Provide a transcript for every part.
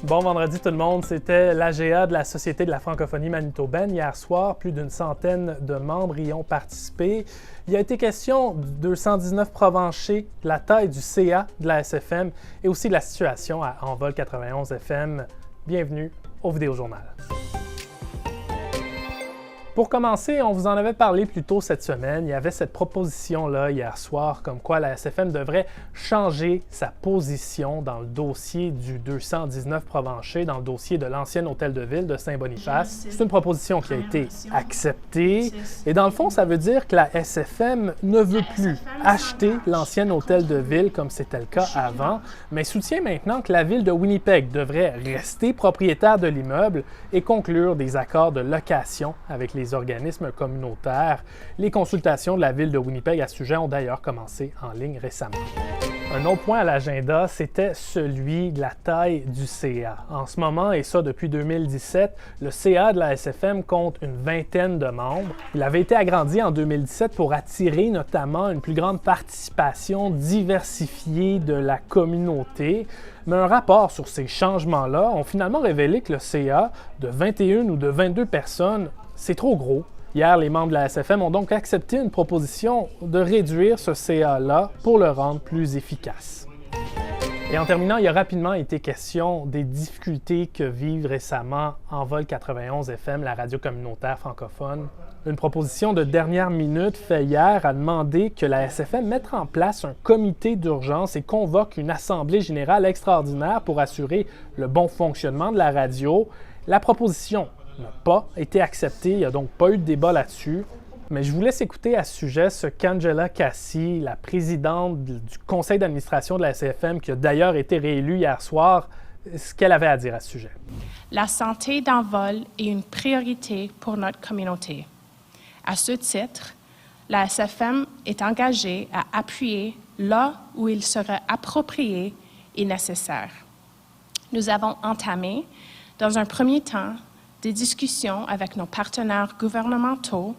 Bon vendredi tout le monde, c'était l'AGA de la Société de la francophonie manitobaine. Hier soir, plus d'une centaine de membres y ont participé. Il a été question du 219 Provencher, de la taille du CA de la SFM et aussi de la situation à Envol 91 FM. Bienvenue au Vidéojournal. Pour commencer, on vous en avait parlé plus tôt cette semaine. Il y avait cette proposition-là hier soir, comme quoi la SFM devrait changer sa position dans le dossier du 219 Provencher, dans le dossier de l'ancien hôtel de ville de Saint-Boniface. C'est une proposition qui a été acceptée. Et dans le fond, ça veut dire que la SFM ne veut plus acheter l'ancien hôtel de ville comme c'était le cas avant, mais soutient maintenant que la ville de Winnipeg devrait rester propriétaire de l'immeuble et conclure des accords de location avec les organismes communautaires. Les consultations de la ville de Winnipeg à ce sujet ont d'ailleurs commencé en ligne récemment. Un autre point à l'agenda, c'était celui de la taille du CA. En ce moment, et ça depuis 2017, le CA de la SFM compte une vingtaine de membres. Il avait été agrandi en 2017 pour attirer notamment une plus grande participation diversifiée de la communauté. Mais un rapport sur ces changements-là ont finalement révélé que le CA de 21 ou de 22 personnes, c'est trop gros. Hier, les membres de la SFM ont donc accepté une proposition de réduire ce CA-là pour le rendre plus efficace. Et en terminant, il a rapidement été question des difficultés que vivent récemment Envol 91 FM, la radio communautaire francophone. Une proposition de dernière minute faite hier a demandé que la SFM mette en place un comité d'urgence et convoque une assemblée générale extraordinaire pour assurer le bon fonctionnement de la radio. La proposition n'a pas été acceptée, il n'y a donc pas eu de débat là-dessus. Mais je vous laisse écouter à ce sujet ce qu'Angela Cassie, la présidente du conseil d'administration de la SFM, qui a d'ailleurs été réélue hier soir, ce qu'elle avait à dire à ce sujet. La santé d'Envol est une priorité pour notre communauté. À ce titre, la SFM est engagée à appuyer là où il serait approprié et nécessaire. Nous avons entamé, dans un premier temps, des discussions avec nos partenaires gouvernementaux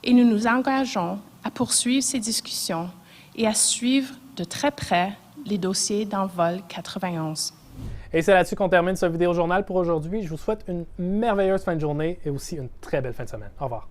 et nous nous engageons à poursuivre ces discussions et à suivre de très près les dossiers d'Envol 91. Et c'est là-dessus qu'on termine ce vidéojournal pour aujourd'hui. Je vous souhaite une merveilleuse fin de journée et aussi une très belle fin de semaine. Au revoir.